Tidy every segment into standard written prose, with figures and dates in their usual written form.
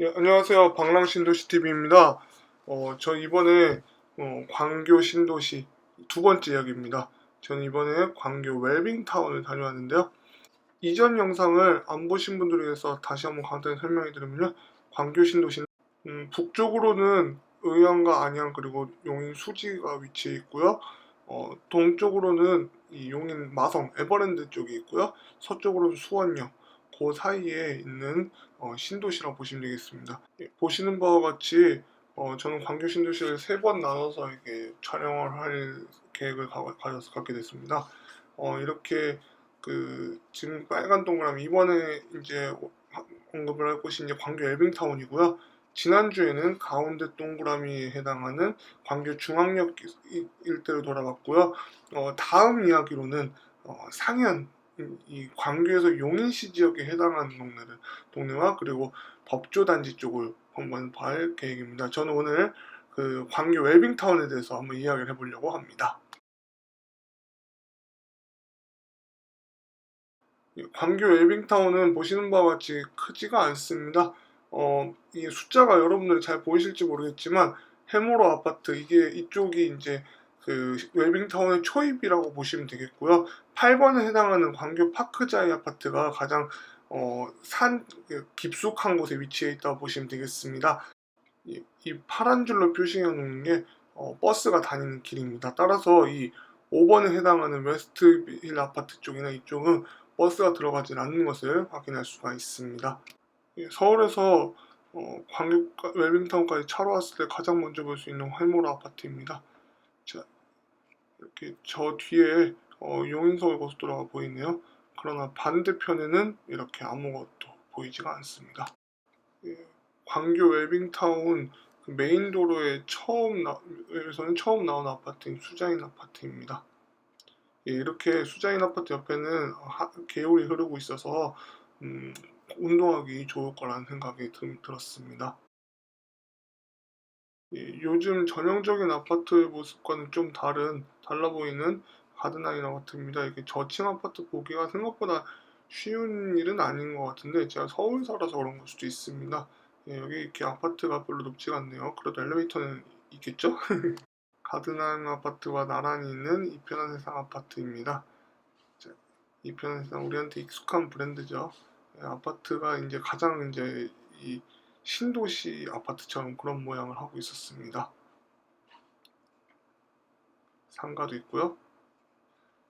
예, 안녕하세요. 방랑신도시TV입니다. 저 이번에 광교 신도시 두 번째 이야기입니다. 저는 이번에 광교 웰빙타운을 다녀왔는데요. 이전 영상을 안 보신 분들을 위해서 다시 한번 간단히 설명해 드리면요. 광교 신도시는 북쪽으로는 의왕과 안양 그리고 용인 수지가 위치해 있고요. 동쪽으로는 이 용인 마성 에버랜드 쪽이 있고요. 서쪽으로는 수원역 그 사이에 있는 신도시라고 보시면 되겠습니다. 예, 보시는 바와 같이 저는 광교 신도시를 세 번 나눠서 이렇게 촬영을 할 계획을 가져서 갖게 됐습니다. 이렇게 지금 빨간 동그라미 이번에 이제 언급을 할 곳이 이제 광교 엘빙타운이고요. 지난주에는 가운데 동그라미에 해당하는 광교 중앙역 일대를 돌아봤고요. 다음 이야기로는 상현 이 광교에서 용인시 지역에 해당하는 동네와 그리고 법조단지 쪽을 한번 볼 계획입니다. 저는 오늘 그 광교 웰빙타운에 대해서 한번 이야기를 해보려고 합니다. 광교 웰빙타운은 보시는 바와 같이 크지가 않습니다. 이 숫자가 여러분들이 잘 보이실지 모르겠지만 해모로 아파트 이게 이쪽이 이제 그 웰빙타운의 초입이라고 보시면 되겠고요. 8번에 해당하는 광교 파크자이 아파트가 가장 깊숙한 곳에 위치해 있다고 보시면 되겠습니다. 이 파란 줄로 표시해 놓은 게 버스가 다니는 길입니다. 따라서 이 5번에 해당하는 웨스트힐 아파트 쪽이나 이쪽은 버스가 들어가지 않는 것을 확인할 수가 있습니다. 서울에서 광교 웰빙타운까지 차로 왔을 때 가장 먼저 볼 수 있는 활모로 아파트입니다. 자, 이렇게 저 뒤에 용인서울 고속도로가 보이네요. 그러나 반대편에는 이렇게 아무것도 보이지가 않습니다. 예, 광교 웰빙타운 그 메인 도로에 에서는 처음 나온 아파트인 수자인 아파트입니다. 예, 이렇게 수자인 아파트 옆에는 개울이 흐르고 있어서 음, 운동하기 좋을 거라는 생각이 들었습니다. 예, 요즘 전형적인 아파트의 모습과는 좀 달라 보이는 가든아인 아파트입니다. 이게 저층 아파트 보기가 생각보다 쉬운 일은 아닌 것 같은데 제가 서울 살아서 그런 걸 수도 있습니다. 예, 여기 이렇게 아파트가 별로 높지가 않네요. 그래도 엘리베이터는 있겠죠? 가든아인 아파트와 나란히 있는 이편한 세상 아파트입니다. 이편한 세상 우리한테 익숙한 브랜드죠. 예, 아파트가 이제 가장 이제 이 신도시 아파트처럼 그런 모양을 하고 있었습니다. 상가도 있고요.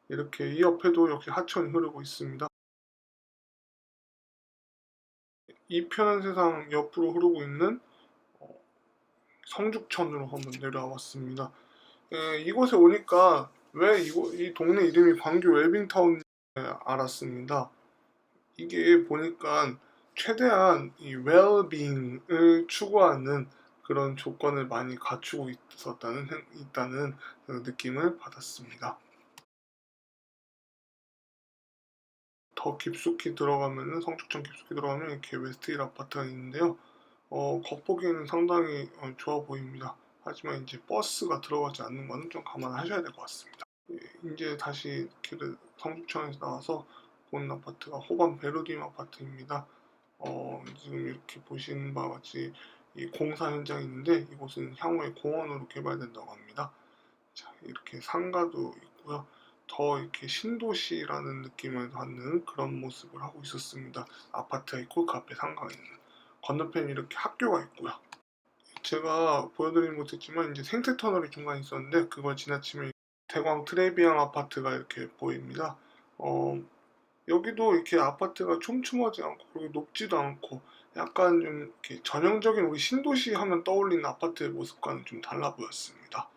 이렇게 이 옆에도 역시 하천이 흐르고 있습니다. 이 편한 세상 옆으로 흐르고 있는 성죽천으로 한번 내려와 봤습니다. 이곳에 오니까 왜 이 동네 이름이 광교 웰빙타운 알았습니다. 이게 보니까 최대한 이 웰빙을 추구하는 그런 조건을 많이 갖추고 있다는 느낌을 받았습니다. 더 깊숙이 들어가면은 성축천 깊숙이 들어가면 이렇게 웨스트힐 아파트가 있는데요. 겉보기에는 상당히 좋아 보입니다. 하지만 이제 버스가 들어가지 않는 거는 좀 감안하셔야 될 것 같습니다. 예, 이제 다시 길을 성축천에서 나와서 본 아파트가 호반 베르딤 아파트입니다. 지금 이렇게 보시는 바와 같이 이 공사 현장이 있는데 이곳은 향후에 공원으로 개발된다고 합니다. 자, 이렇게 상가도 있고요. 더 이렇게 신도시라는 느낌을 받는 그런 모습을 하고 있었습니다. 아파트가 있고 그 앞에 상가가 있는 건너편에 이렇게 학교가 있고요. 제가 보여드리는 못했지만 이제 생태 터널이 중간에 있었는데 그걸 지나치면 대광 트레비앙 아파트가 이렇게 보입니다. 어, 여기도 이렇게 아파트가 촘촘하지 않고 그리고 높지도 않고 약간 좀 이렇게 전형적인 우리 신도시 하면 떠올리는 아파트의 모습과는 좀 달라 보였습니다.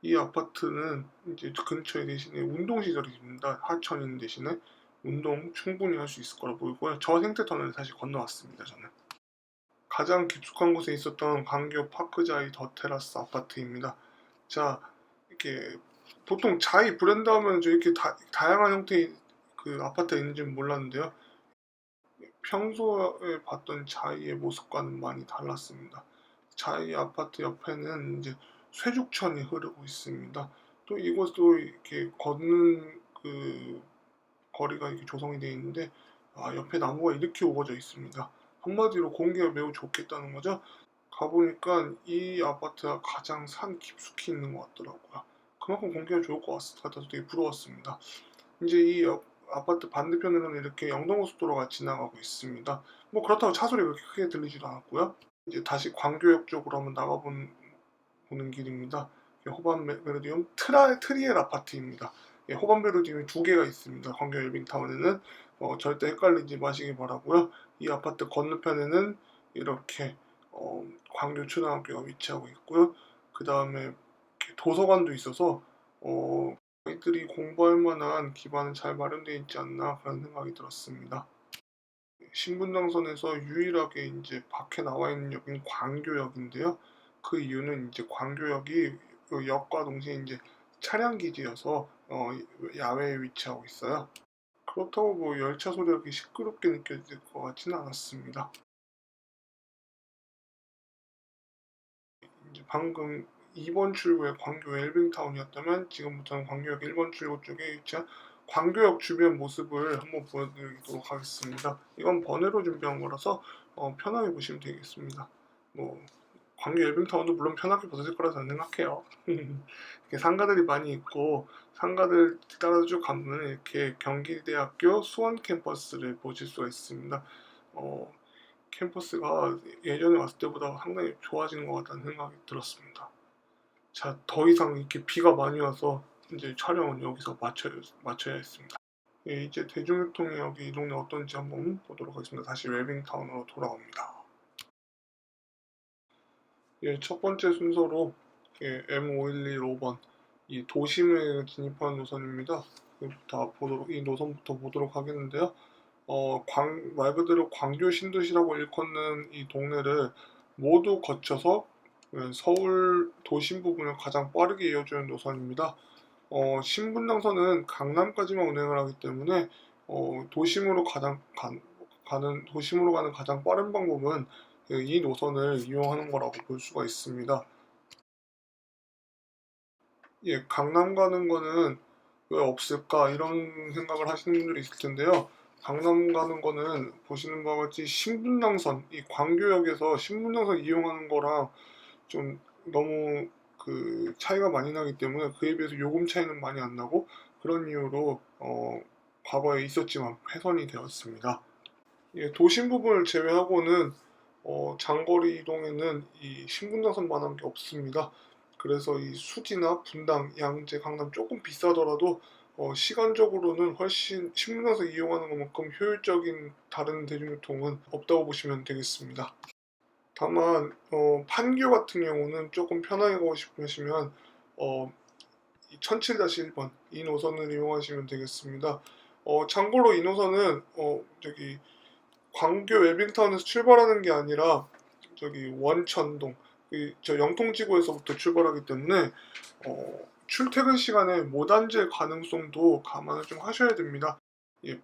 이 아파트는 이제 근처에 대신에 운동시설이 있습니다. 하천인 대신에 운동 충분히 할 수 있을 거라 보이고요. 저 생태터널을 다시 건너왔습니다. 저는 가장 깊숙한 곳에 있었던 광교 파크자이 더 테라스 아파트입니다. 자, 이렇게 보통 자이 브랜드 하면 이렇게 다양한 형태의 그 아파트가 있는지는 몰랐는데요. 평소에 봤던 자이의 모습과는 많이 달랐습니다. 자이 아파트 옆에는 이제 쇠죽천이 흐르고 있습니다. 또 이것도 이렇게 걷는 그 거리가 이렇게 조성이 되어 있는데 옆에 나무가 이렇게 우거져 있습니다. 한마디로 공기가 매우 좋겠다는 거죠. 가보니까 이 아파트가 가장 산 깊숙이 있는 것 같더라고요. 그만큼 공기가 좋을 것 같아서 되게 부러웠습니다. 이제 이 아파트 반대편으로는 이렇게 영동고속도로가 지나가고 있습니다. 뭐 그렇다고 차 소리가 그렇게 크게 들리지도 않았고요. 이제 다시 광교역 쪽으로 한번 보는 길입니다. 호반 메로디움 트리엘 아파트입니다. 호반 메로디움이 두 개가 있습니다. 광교 웰빙타운에는 절대 헷갈리지 마시기 바라고요. 이 아파트 건너편에는 이렇게 광교 초등학교가 위치하고 있고요. 그 다음에 도서관도 있어서 아이들이 공부할 만한 기반은 잘 마련되어 있지 않나 그런 생각이 들었습니다. 신분당선에서 유일하게 이제 밖에 나와 있는 역은 광교역인데요. 그 이유는 이제 광교역이 그 역과 동시에 이제 차량 기지여서 야외에 위치하고 있어요. 그렇다고 뭐 열차 소리가 그렇게 시끄럽게 느껴질 것 같지는 않았습니다. 이제 방금 2번 출구에 광교 웰빙타운이었다면 지금부터는 광교역 1번 출구 쪽에 위치한 광교역 주변 모습을 한번 보여드리도록 하겠습니다. 이건 번외로 준비한 거라서 편하게 보시면 되겠습니다. 뭐 광교 웰빙타운도 물론 편하게 보실 거라 저는 생각해요. 이렇게 상가들이 많이 있고 상가들 따라 쭉 가면 이렇게 경기대학교 수원 캠퍼스를 보실 수가 있습니다. 캠퍼스가 예전에 왔을 때보다 상당히 좋아지는 것 같다는 생각이 들었습니다. 자, 더 이상 이렇게 비가 많이 와서 이제 촬영은 여기서 마쳐야 했습니다. 예, 이제 대중교통이 여기 이 동네 어떤지 한번 보도록 하겠습니다. 다시 웰빙타운으로 돌아옵니다. 예, 첫 번째 순서로 M511 5번 이 도심에 진입하는 노선입니다. 이 노선부터 보도록 하겠는데요. 말 그대로 광교 신도시라고 일컫는 이 동네를 모두 거쳐서 서울 도심 부분을 가장 빠르게 이어주는 노선입니다. 신분당선은 강남까지만 운행을 하기 때문에 도심으로 가는 가장 빠른 방법은 이 노선을 이용하는 거라고 볼 수가 있습니다. 예, 강남 가는 거는 왜 없을까 이런 생각을 하시는 분들이 있을 텐데요. 강남 가는 거는 보시는 바와 같이 신분당선, 이 광교역에서 신분당선 이용하는 거랑 좀 너무 그 차이가 많이 나기 때문에 그에 비해서 요금 차이는 많이 안 나고 그런 이유로 과거에 있었지만 훼손이 되었습니다. 예, 도심 부분을 제외하고는 장거리 이동에는 이 신분당선만한 게 없습니다. 그래서 이 수지나 분당, 양재, 강남 조금 비싸더라도 시간적으로는 훨씬 신분당선 이용하는 것만큼 효율적인 다른 대중교통은 없다고 보시면 되겠습니다. 다만 판교 같은 경우는 조금 편하게 가고 싶으시면 1007-1번 이 노선을 이용하시면 되겠습니다. 참고로 이 노선은 광교 웰빙타운에서 출발하는 게 아니라 원천동 저 영통지구에서부터 출발하기 때문에 출퇴근 시간에 못 앉을 가능성도 감안을 좀 하셔야 됩니다.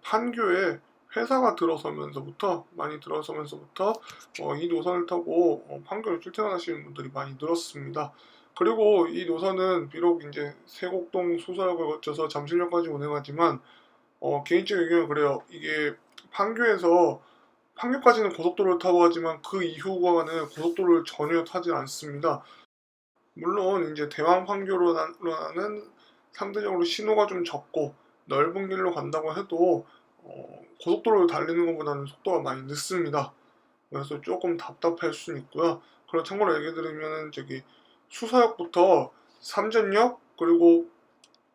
판교에 회사가 많이 들어서면서부터 이 노선을 타고 판교를 출퇴근하시는 분들이 많이 늘었습니다. 그리고 이 노선은 비록 이제 세곡동 수서역을 거쳐서 잠실역까지 운행하지만 개인적인 의견은 그래요. 이게 판교까지는 고속도로를 타고 가지만 그 이후 구간은 고속도로를 전혀 타지 않습니다. 물론 이제 대왕 판교로는 상대적으로 신호가 좀 적고 넓은 길로 간다고 해도 고속도로를 달리는 것보다는 속도가 많이 늦습니다. 그래서 조금 답답할 수는 있고요. 그리고 참고로 얘기 드리면은 수서역부터 삼전역 그리고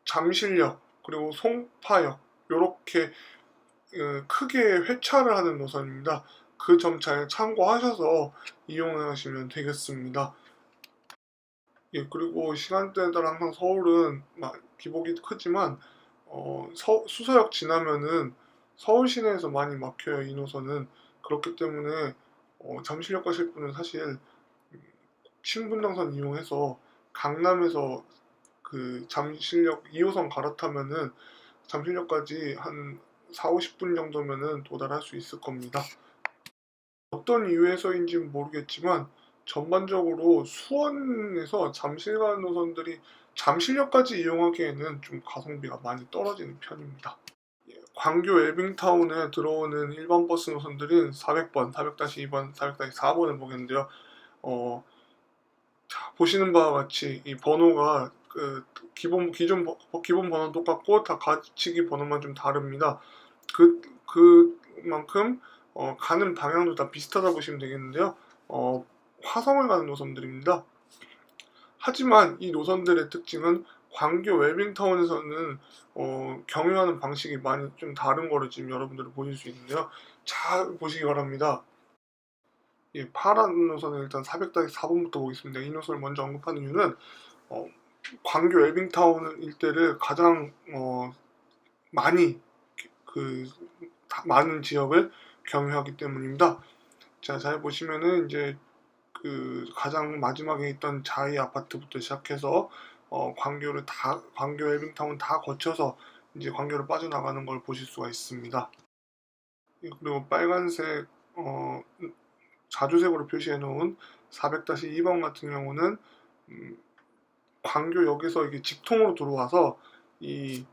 잠실역 그리고 송파역 요렇게 크게 회차를 하는 노선입니다. 그 점 잘 참고하셔서 이용하시면 되겠습니다. 예, 그리고 시간대에 따라 항상 서울은 기복이 크지만 수서역 지나면은 서울 시내에서 많이 막혀요. 이 노선은. 그렇기 때문에 잠실역 가실 분은 사실 신분당선 이용해서 강남에서 그 잠실역 2호선 갈아타면은 잠실역까지 한 4, 50분 정도면은 도달할 수 있을 겁니다. 어떤 이유에서인지는 모르겠지만 전반적으로 수원에서 잠실 가는 노선들이 잠실역까지 이용하기에는 좀 가성비가 많이 떨어지는 편입니다. 광교 웰빙타운에 들어오는 일반 버스 노선들은 400번, 400-2번, 400-4번을 보겠는데요. 보시는 바와 같이 이 번호가 기본 번호 똑같고 다 가치기 번호만 좀 다릅니다. 그만큼 가는 방향도 다 비슷하다 보시면 되겠는데요. 화성을 가는 노선들입니다. 하지만 이 노선들의 특징은 광교 웰빙타운에서는 경유하는 방식이 많이 좀 다른 거를 지금 여러분들이 보실 수 있는데요. 잘 보시기 바랍니다. 파란 노선은 일단 400-4번부터 보겠습니다. 이 노선을 먼저 언급하는 이유는 광교 웰빙타운 일대를 가장 많이 많은 지역을 경유하기 때문입니다. 자, 잘 보시면은 이제 가장 마지막에 있던 자이 아파트부터 시작해서 광교 웰빙타운 다 거쳐서 이제 광교를 빠져나가는 걸 보실 수가 있습니다. 그리고 빨간색 자주색으로 표시해 놓은 400-2번 같은 경우는 광교역에서 이게 직통으로 들어와서 이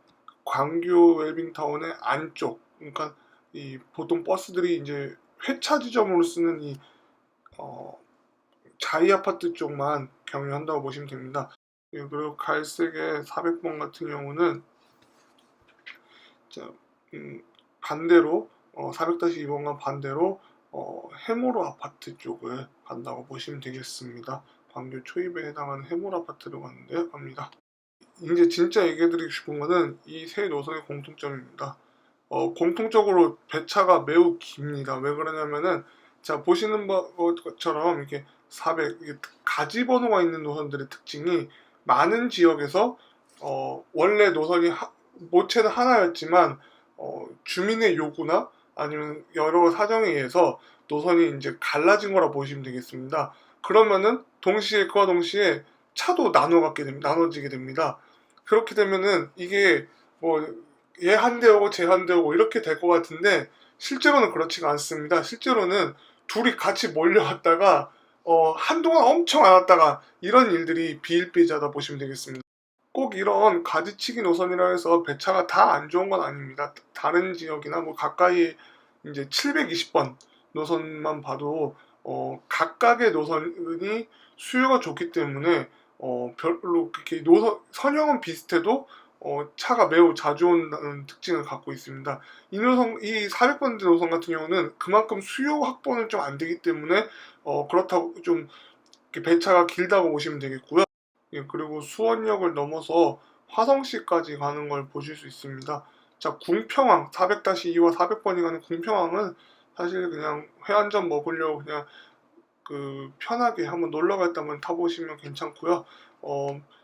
광교 웰빙타운의 안쪽, 그러니까 이 보통 버스들이 이제 회차 지점으로 쓰는 이 자이 아파트 쪽만 경유한다고 보시면 됩니다. 그리고 갈색의 400번 같은 경우는 반대로 400-2번과 반대로 해모로 아파트 쪽을 간다고 보시면 되겠습니다. 광교 초입에 해당하는 해모로 아파트를 갑니다. 이제 진짜 얘기해드리고 싶은 거는 이 세 노선의 공통점입니다. 공통적으로 배차가 매우 깁니다. 왜 그러냐면은 자, 보시는 것처럼 이렇게 400 가지 번호가 있는 노선들의 특징이 많은 지역에서 원래 노선이 모체는 하나였지만 주민의 요구나 아니면 여러 사정에 의해서 노선이 이제 갈라진 거라 보시면 되겠습니다. 그러면은 그와 동시에 차도 나눠지게 됩니다. 그렇게 되면은 이게 얘 한 대 오고 쟤 한 대 오고 이렇게 될 것 같은데 실제로는 그렇지가 않습니다. 실제로는 둘이 같이 몰려왔다가 한동안 엄청 안 왔다가 이런 일들이 비일비재하다 보시면 되겠습니다. 꼭 이런 가지치기 노선이라 해서 배차가 다 안 좋은 건 아닙니다. 다른 지역이나 가까이 이제 720번 노선만 봐도 각각의 노선이 수요가 좋기 때문에 별로 그렇게 선형은 비슷해도 차가 매우 자주 온다는 특징을 갖고 있습니다. 이 400번대 노선 같은 경우는 그만큼 수요 확보는 좀 안 되기 때문에 그렇다고 좀 배차가 길다고 보시면 되겠고요. 그리고 수원역을 넘어서 화성시까지 가는 걸 보실 수 있습니다. 자, 궁평항 400-2와 400번이 가는 궁평항은 사실 그냥 회 한 점 먹으려고 그냥 편하게 한번 놀러 갔다면 타보시면 괜찮고요.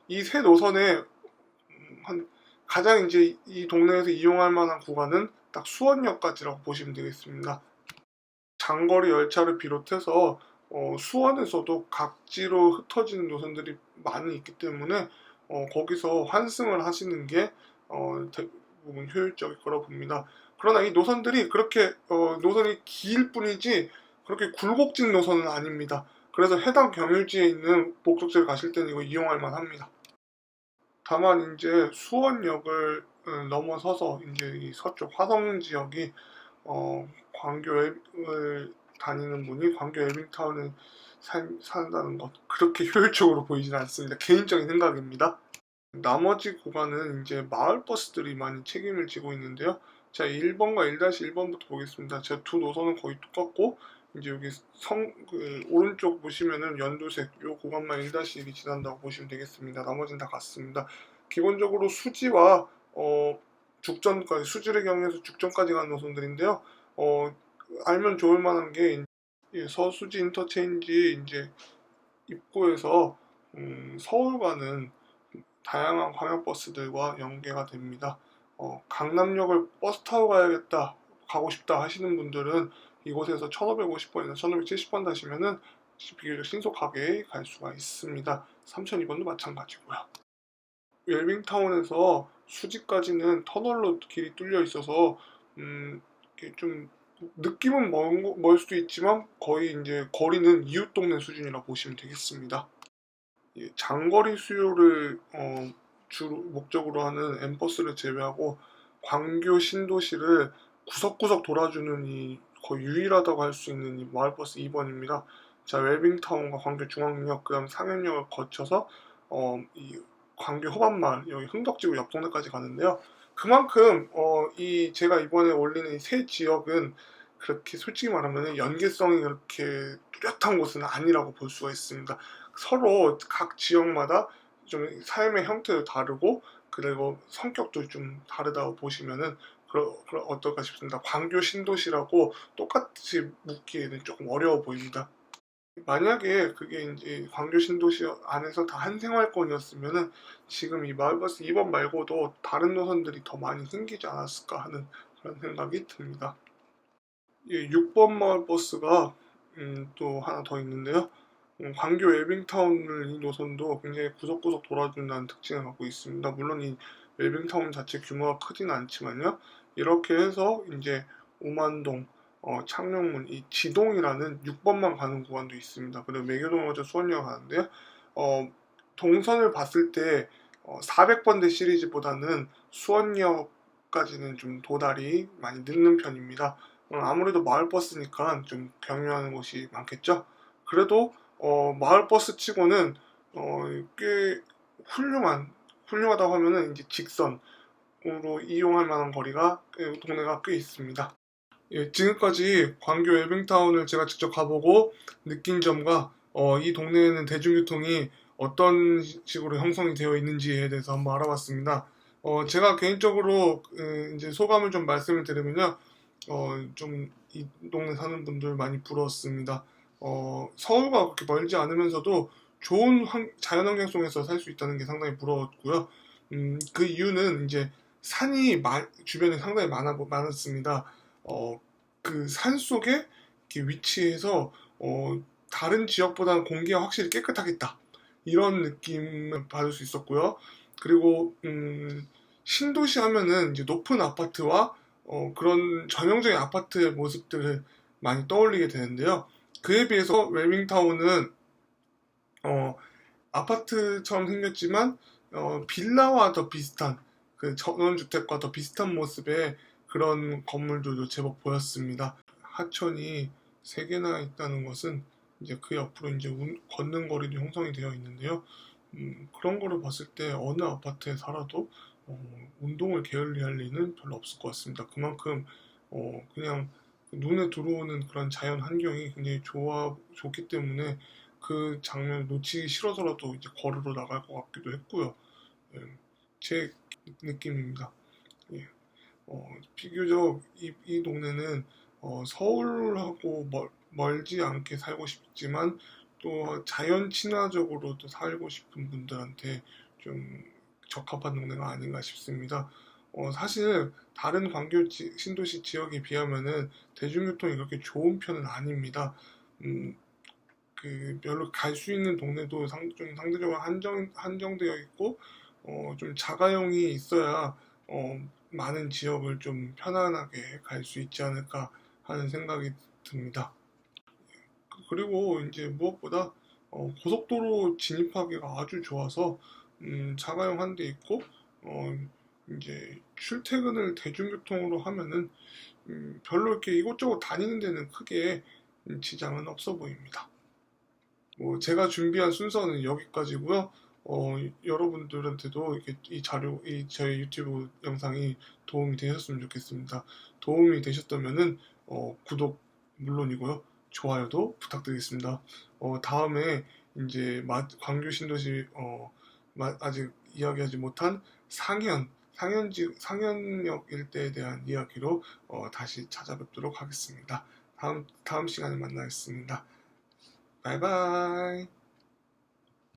이 세 노선에 가장 이제 이 동네에서 이용할 만한 구간은 딱 수원역까지라고 보시면 되겠습니다. 장거리 열차를 비롯해서 수원에서도 각지로 흩어지는 노선들이 많이 있기 때문에 거기서 환승을 하시는 게 대부분 효율적일 거라 봅니다. 그러나 이 노선들이 그렇게 노선이 길 뿐이지 그렇게 굴곡진 노선은 아닙니다. 그래서 해당 경유지에 있는 목적지를 가실 때는 이거 이용할 만합니다. 다만 이제 수원역을 넘어서서 이제 이 서쪽 화성 지역이 광교를 다니는 분이 광교 웰빙타운에 산다는 것 그렇게 효율적으로 보이진 않습니다. 개인적인 생각입니다. 나머지 구간은 이제 마을 버스들이 많이 책임을 지고 있는데요. 자, 1번과 1-1번부터 보겠습니다. 제 두 노선은 거의 똑같고 이제 여기 오른쪽 보시면은 연두색 요 구간만 1-1이 지난다고 보시면 되겠습니다. 나머지는 다 같습니다. 기본적으로 수지와 죽전까지 수지를 경유해서 죽전까지 가는 노선들인데요. 알면 좋을 만한 게 서수지 인터체인지 이제 입구에서 서울 가는 다양한 광역버스들과 연계가 됩니다. 강남역을 버스 타고 가고 싶다 하시는 분들은 이곳에서 1550번이나 1570번 타시면은 비교적 신속하게 갈 수가 있습니다. 3002번도 마찬가지고요. 웰빙타운에서 수지까지는 터널로 길이 뚫려 있어서 좀 느낌은 멀 수도 있지만 거의 이제 거리는 이웃 동네 수준이라 보시면 되겠습니다. 장거리 수요를 주로 목적으로 하는 엠버스를 제외하고 광교 신도시를 구석구석 돌아주는 이 거의 유일하다고 할 수 있는 이 마을버스 2번입니다. 자, 웰빙타운과 광교 중앙역, 그다음 상현역을 거쳐서 이 광교 허반마을, 여기 흥덕지구 옆 동네까지 가는데요. 그만큼 이 제가 이번에 올리는 이 세 지역은 그렇게 솔직히 말하면 연계성이 그렇게 뚜렷한 곳은 아니라고 볼 수가 있습니다. 서로 각 지역마다 좀 삶의 형태도 다르고 그리고 성격도 좀 다르다고 보시면은 어떨까 싶습니다. 광교 신도시라고 똑같이 묻기에는 조금 어려워 보입니다. 만약에 그게 이제 광교 신도시 안에서 다 한 생활권이었으면은 지금 이 마을버스 2번 말고도 다른 노선들이 더 많이 생기지 않았을까 하는 그런 생각이 듭니다. 6번 마을버스가 또 하나 더 있는데요. 광교 웰빙타운을 이 노선도 굉장히 구석구석 돌아준다는 특징을 갖고 있습니다. 물론 이 웰빙타운 자체 규모가 크진 않지만요. 이렇게 해서 이제 오만동, 창녕문, 이 지동이라는 6번만 가는 구간도 있습니다. 그리고 매교동에서 수원역 가는데요. 동선을 봤을 때 400번대 시리즈보다는 수원역까지는 좀 도달이 많이 늦는 편입니다. 아무래도 마을버스니까 좀 경유하는 곳이 많겠죠. 그래도 마을버스 치고는 꽤 훌륭하다고 하면은 이제 직선으로 이용할 만한 거리가 동네가 꽤 있습니다. 예, 지금까지 광교 웰빙타운을 제가 직접 가보고 느낀 점과 이 동네에는 대중교통이 어떤 식으로 형성이 되어 있는지에 대해서 한번 알아봤습니다. 제가 개인적으로 이제 소감을 좀 말씀을 드리면요. 좀 이 동네 사는 분들 많이 부러웠습니다. 서울과 그렇게 멀지 않으면서도 좋은 자연환경 속에서 살 수 있다는 게 상당히 부러웠고요. 그 이유는 이제 산이 주변에 상당히 많았습니다. 그 산 속에 이렇게 위치해서 다른 지역보다는 공기가 확실히 깨끗하겠다. 이런 느낌을 받을 수 있었고요. 그리고 신도시 하면은 이제 높은 아파트와 그런 전형적인 아파트의 모습들을 많이 떠올리게 되는데요. 그에 비해서 웰빙타운은 아파트처럼 생겼지만 빌라와 더 비슷한 그 전원주택과 더 비슷한 모습의 그런 건물들도 제법 보였습니다. 하천이 3개나 있다는 것은 이제 그 옆으로 이제 걷는 거리도 형성이 되어 있는데요. 그런 거를 봤을 때 어느 아파트에 살아도 운동을 게을리할 리는 별로 없을 것 같습니다. 그만큼 그냥 눈에 들어오는 그런 자연 환경이 굉장히 좋기 때문에 그 장면을 놓치기 싫어서라도 이제 걸으러 나갈 것 같기도 했고요. 예, 제 느낌입니다. 예. 비교적 이 동네는 서울하고 멀지 않게 살고 싶지만 또 자연 친화적으로도 살고 싶은 분들한테 좀 적합한 동네가 아닌가 싶습니다. 사실 다른 광교 신도시 지역에 비하면은 대중교통이 그렇게 좋은 편은 아닙니다. 그 별로 갈 수 있는 동네도 좀 상대적으로 한정되어 있고 좀 자가용이 있어야 많은 지역을 좀 편안하게 갈 수 있지 않을까 하는 생각이 듭니다. 그리고 이제 무엇보다 고속도로 진입하기가 아주 좋아서 자가용 한 대 있고 이제 출퇴근을 대중교통으로 하면은 별로 이렇게 이곳저곳 다니는 데는 크게 지장은 없어 보입니다. 제가 준비한 순서는 여기까지고요. 여러분들한테도 이렇게 저희 유튜브 영상이 도움이 되셨으면 좋겠습니다. 도움이 되셨다면은 구독 물론이고요. 좋아요도 부탁드리겠습니다. 다음에 이제 광교 신도시 아직 이야기하지 못한 상현역 일대에 대한 이야기로 다시 찾아뵙도록 하겠습니다. 다음 시간에 만나겠습니다. 바이바이.